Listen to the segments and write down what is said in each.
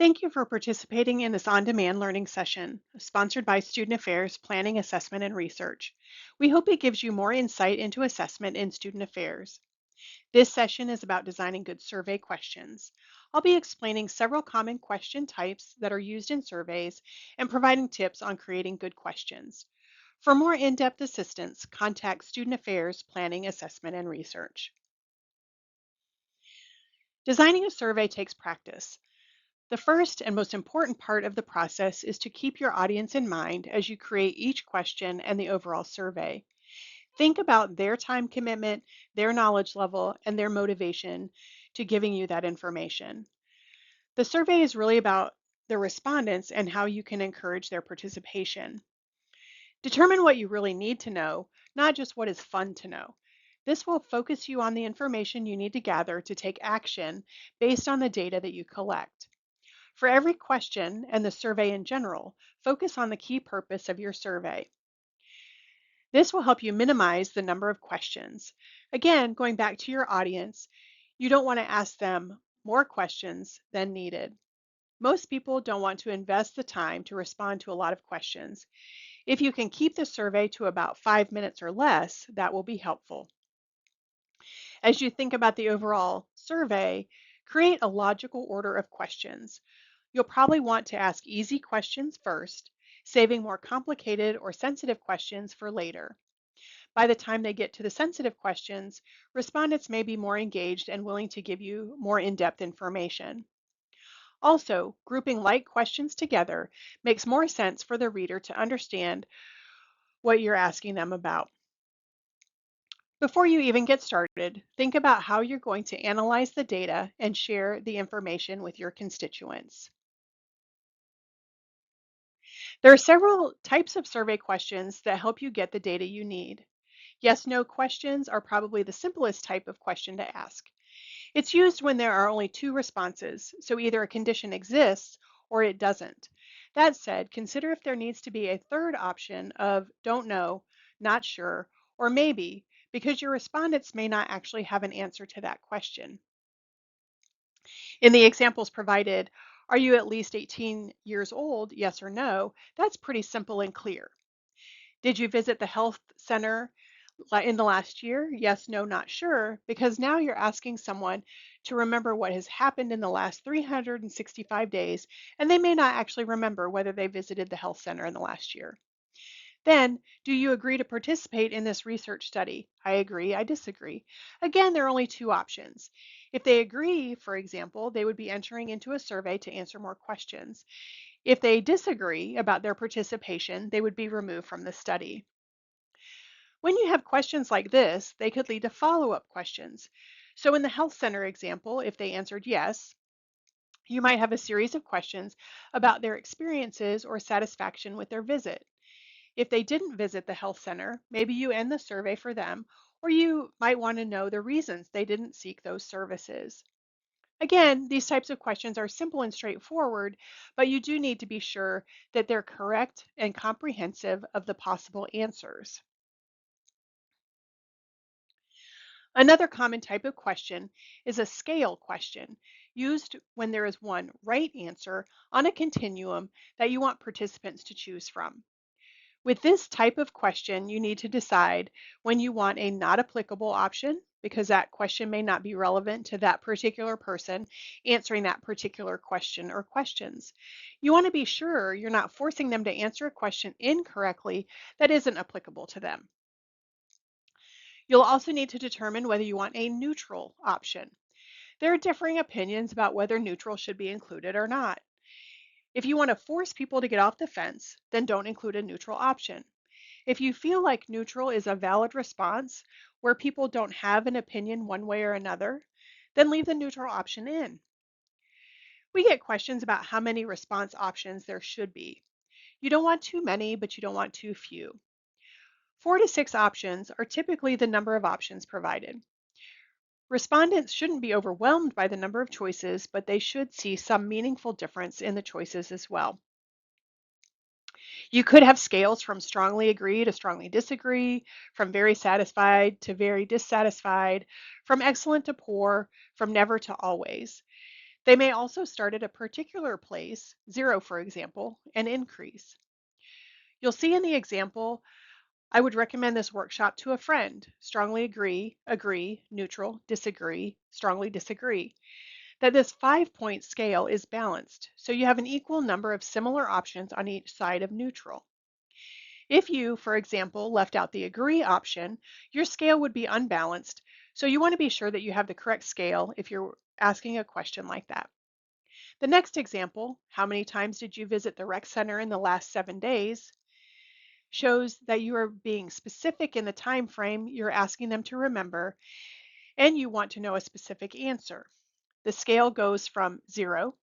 Thank you for participating in this on-demand learning session, sponsored by Student Affairs Planning, Assessment, and Research. We hope it gives you more insight into assessment in student affairs. This session is about designing good survey questions. I'll be explaining several common question types that are used in surveys and providing tips on creating good questions. For more in-depth assistance, contact Student Affairs Planning, Assessment, and Research. Designing a survey takes practice. The first and most important part of the process is to keep your audience in mind as you create each question and the overall survey. Think about their time commitment, their knowledge level, and their motivation to giving you that information. The survey is really about the respondents and how you can encourage their participation. Determine what you really need to know, not just what is fun to know. This will focus you on the information you need to gather to take action based on the data that you collect. For every question and the survey in general, focus on the key purpose of your survey. This will help you minimize the number of questions. Again, going back to your audience, you don't want to ask them more questions than needed. Most people don't want to invest the time to respond to a lot of questions. If you can keep the survey to about 5 minutes or less, that will be helpful. As you think about the overall survey, create a logical order of questions. You'll probably want to ask easy questions first, saving more complicated or sensitive questions for later. By the time they get to the sensitive questions, respondents may be more engaged and willing to give you more in-depth information. Also, grouping light questions together makes more sense for the reader to understand what you're asking them about. Before you even get started, think about how you're going to analyze the data and share the information with your constituents. There are several types of survey questions that help you get the data you need. Yes/no questions are probably the simplest type of question to ask. It's used when there are only two responses, so either a condition exists or it doesn't. That said, consider if there needs to be a third option of don't know, not sure, or maybe, because your respondents may not actually have an answer to that question. In the examples provided, are you at least 18 years old, yes or no? That's pretty simple and clear. Did you visit the health center in the last year? Yes, no, not sure, because now you're asking someone to remember what has happened in the last 365 days, and they may not actually remember whether they visited the health center in the last year. Then, do you agree to participate in this research study? I agree, I disagree. Again, there are only two options. If they agree, for example, they would be entering into a survey to answer more questions. If they disagree about their participation, they would be removed from the study. When you have questions like this, they could lead to follow-up questions. So in the health center example, if they answered yes, you might have a series of questions about their experiences or satisfaction with their visit. If they didn't visit the health center, maybe you end the survey for them, or you might want to know the reasons they didn't seek those services. Again, these types of questions are simple and straightforward, but you do need to be sure that they're correct and comprehensive of the possible answers. Another common type of question is a scale question, used when there is one right answer on a continuum that you want participants to choose from. With this type of question, you need to decide when you want a not applicable option, because that question may not be relevant to that particular person answering that particular question or questions. You want to be sure you're not forcing them to answer a question incorrectly that isn't applicable to them. You'll also need to determine whether you want a neutral option. There are differing opinions about whether neutral should be included or not. If you want to force people to get off the fence, then don't include a neutral option. If you feel like neutral is a valid response where people don't have an opinion one way or another, then leave the neutral option in. We get questions about how many response options there should be. You don't want too many, but you don't want too few. 4 to 6 options are typically the number of options provided. Respondents shouldn't be overwhelmed by the number of choices, but they should see some meaningful difference in the choices as well. You could have scales from strongly agree to strongly disagree, from very satisfied to very dissatisfied, from excellent to poor, from never to always. They may also start at a particular place, 0 for example, and increase. You'll see in the example, I would recommend this workshop to a friend. Strongly agree, agree, neutral, disagree, strongly disagree. That this 5-point scale is balanced, so you have an equal number of similar options on each side of neutral. If you, for example, left out the agree option, your scale would be unbalanced, so you want to be sure that you have the correct scale if you're asking a question like that. The next example, how many times did you visit the rec center in the last 7 days, shows that you are being specific in the time frame you're asking them to remember, and you want to know a specific answer. The scale goes from 0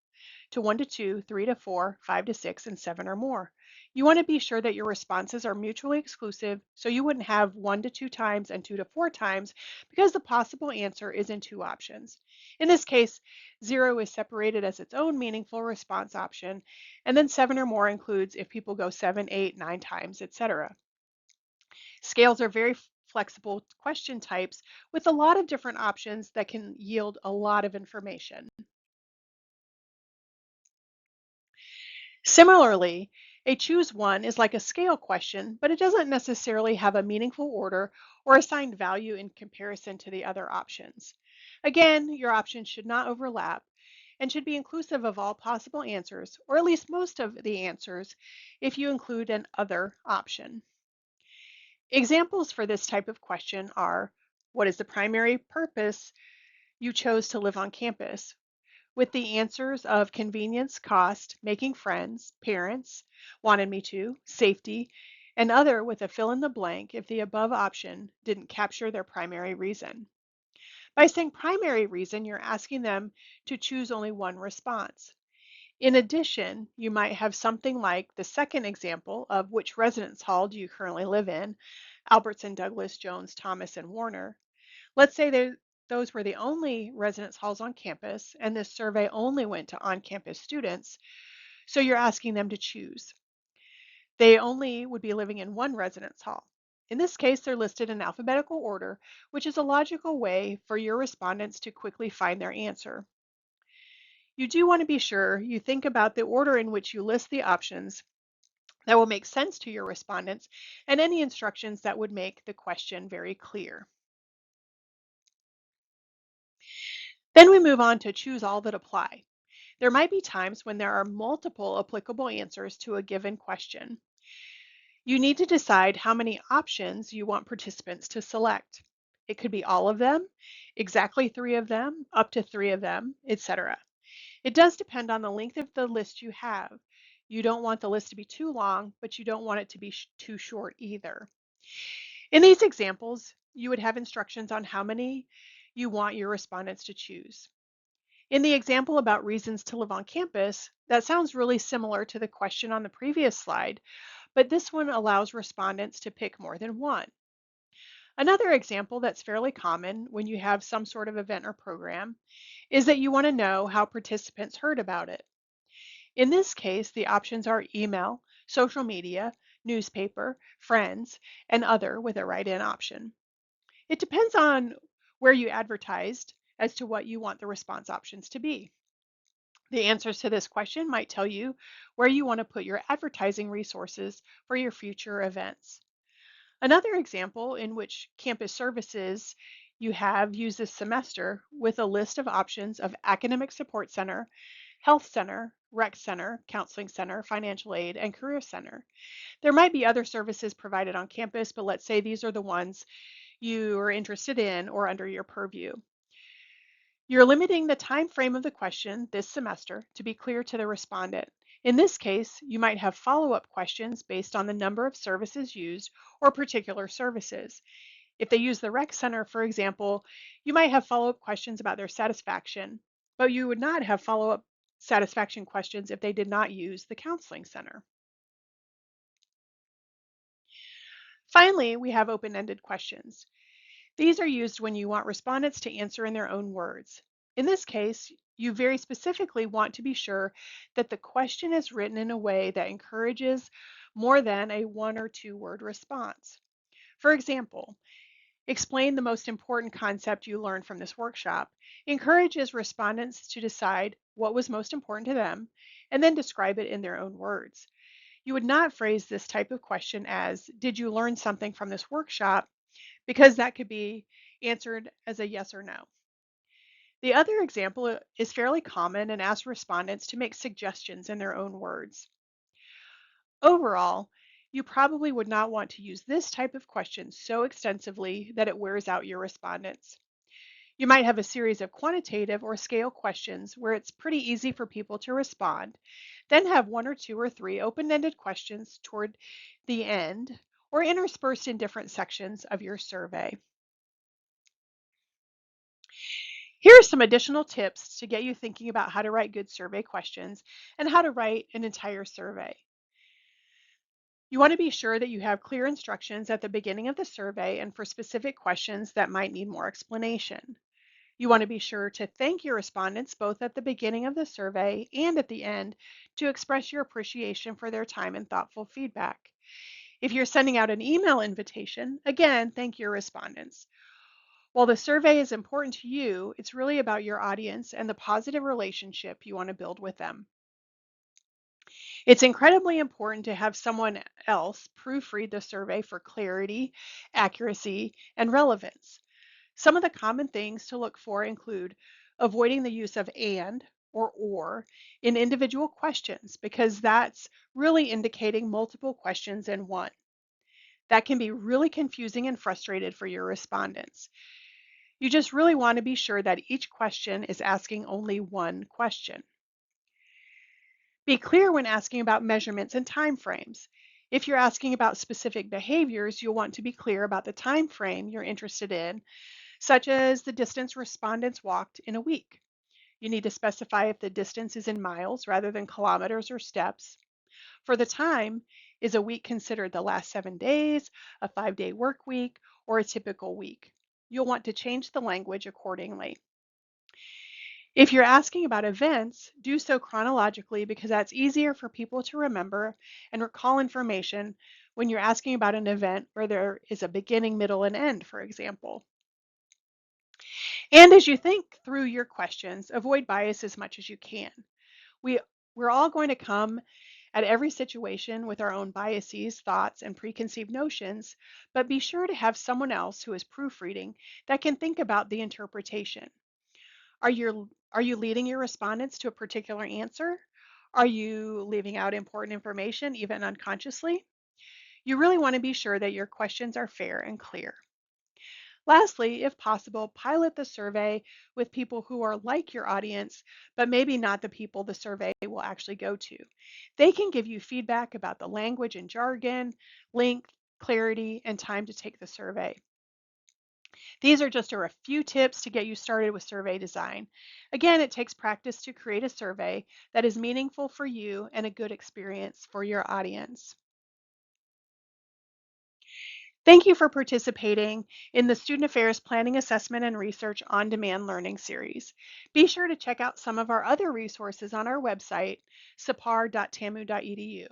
to 1 to 2, 3 to 4, 5 to 6, and 7 or more. You want to be sure that your responses are mutually exclusive, so you wouldn't have 1 to 2 times and 2 to 4 times because the possible answer is in 2 options. In this case, 0 is separated as its own meaningful response option, and then 7 or more includes if people go 7, 8, 9 times, etc. Scales are very flexible question types with a lot of different options that can yield a lot of information. Similarly, a choose one is like a scale question, but it doesn't necessarily have a meaningful order or assigned value in comparison to the other options. Again, your options should not overlap and should be inclusive of all possible answers, or at least most of the answers if you include an other option. Examples for this type of question are, what is the primary purpose you chose to live on campus? With the answers of convenience, cost, making friends, parents, wanted me to, safety, and other with a fill in the blank if the above option didn't capture their primary reason. By saying primary reason, you're asking them to choose only one response. In addition, you might have something like the second example of which residence hall do you currently live in, Albertson, Douglas, Jones, Thomas, and Warner. Let's say those were the only residence halls on campus, and this survey only went to on-campus students, so you're asking them to choose. They only would be living in one residence hall. In this case, they're listed in alphabetical order, which is a logical way for your respondents to quickly find their answer. You do want to be sure you think about the order in which you list the options that will make sense to your respondents and any instructions that would make the question very clear. Then we move on to choose all that apply. There might be times when there are multiple applicable answers to a given question. You need to decide how many options you want participants to select. It could be all of them, exactly 3 of them, up to 3 of them, etc. It does depend on the length of the list you have. You don't want the list to be too long, but you don't want it to be too short either. In these examples, you would have instructions on how many you want your respondents to choose. In the example about reasons to live on campus, that sounds really similar to the question on the previous slide, but this one allows respondents to pick more than one. Another example that's fairly common when you have some sort of event or program is that you want to know how participants heard about it. In this case, the options are email, social media, newspaper, friends, and other with a write-in option. It depends on where you advertised as to what you want the response options to be. The answers to this question might tell you where you want to put your advertising resources for your future events. Another example in which campus services you have used this semester with a list of options of academic support center, health center, rec center, counseling center, financial aid, and career center. There might be other services provided on campus, but let's say these are the ones you are interested in or under your purview. You're limiting the time frame of the question this semester to be clear to the respondent. In this case, you might have follow-up questions based on the number of services used or particular services. If they use the rec center, for example, you might have follow-up questions about their satisfaction, but you would not have follow-up satisfaction questions if they did not use the counseling center. Finally, we have open-ended questions. These are used when you want respondents to answer in their own words. In this case, you very specifically want to be sure that the question is written in a way that encourages more than a 1 or 2 word response. For example, Explain the most important concept you learned from this workshop. Encourages respondents to decide what was most important to them and then describe it in their own words. You would not phrase this type of question as, "Did you learn something from this workshop?" because that could be answered as a yes or no. The other example is fairly common and asks respondents to make suggestions in their own words. Overall, you probably would not want to use this type of question so extensively that it wears out your respondents. You might have a series of quantitative or scale questions where it's pretty easy for people to respond, then have one or two or three open-ended questions toward the end or interspersed in different sections of your survey. Here are some additional tips to get you thinking about how to write good survey questions and how to write an entire survey. You want to be sure that you have clear instructions at the beginning of the survey and for specific questions that might need more explanation. You want to be sure to thank your respondents both at the beginning of the survey and at the end to express your appreciation for their time and thoughtful feedback. If you're sending out an email invitation, again, thank your respondents. While the survey is important to you, it's really about your audience and the positive relationship you want to build with them. It's incredibly important to have someone else proofread the survey for clarity, accuracy, and relevance. Some of the common things to look for include avoiding the use of and or in individual questions because that's really indicating multiple questions in one. That can be really confusing and frustrated for your respondents. You just really want to be sure that each question is asking only one question. Be clear when asking about measurements and time frames. If you're asking about specific behaviors, you'll want to be clear about the time frame you're interested in, such as the distance respondents walked in a week. You need to specify if the distance is in miles rather than kilometers or steps. For the time, is a week considered the last 7 days, a 5-day work week, or a typical week? You'll want to change the language accordingly. If you're asking about events, do so chronologically because that's easier for people to remember and recall information when you're asking about an event where there is a beginning, middle, and end, for example. And as you think through your questions, avoid bias as much as you can. We, we're all going to come at every situation with our own biases, thoughts, and preconceived notions, but be sure to have someone else who is proofreading that can think about the interpretation. Are you leading your respondents to a particular answer? Are you leaving out important information, even unconsciously? You really want to be sure that your questions are fair and clear. Lastly, if possible, pilot the survey with people who are like your audience, but maybe not the people the survey will actually go to. They can give you feedback about the language and jargon, length, clarity, and time to take the survey. These are just a few tips to get you started with survey design. Again, it takes practice to create a survey that is meaningful for you and a good experience for your audience. Thank you for participating in the Student Affairs Planning Assessment and Research On-Demand Learning Series. Be sure to check out some of our other resources on our website, sapar.tamu.edu.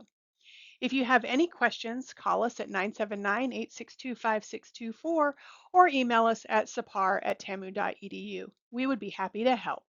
If you have any questions, call us at 979-862-5624 or email us at sapar@tamu.edu. We would be happy to help.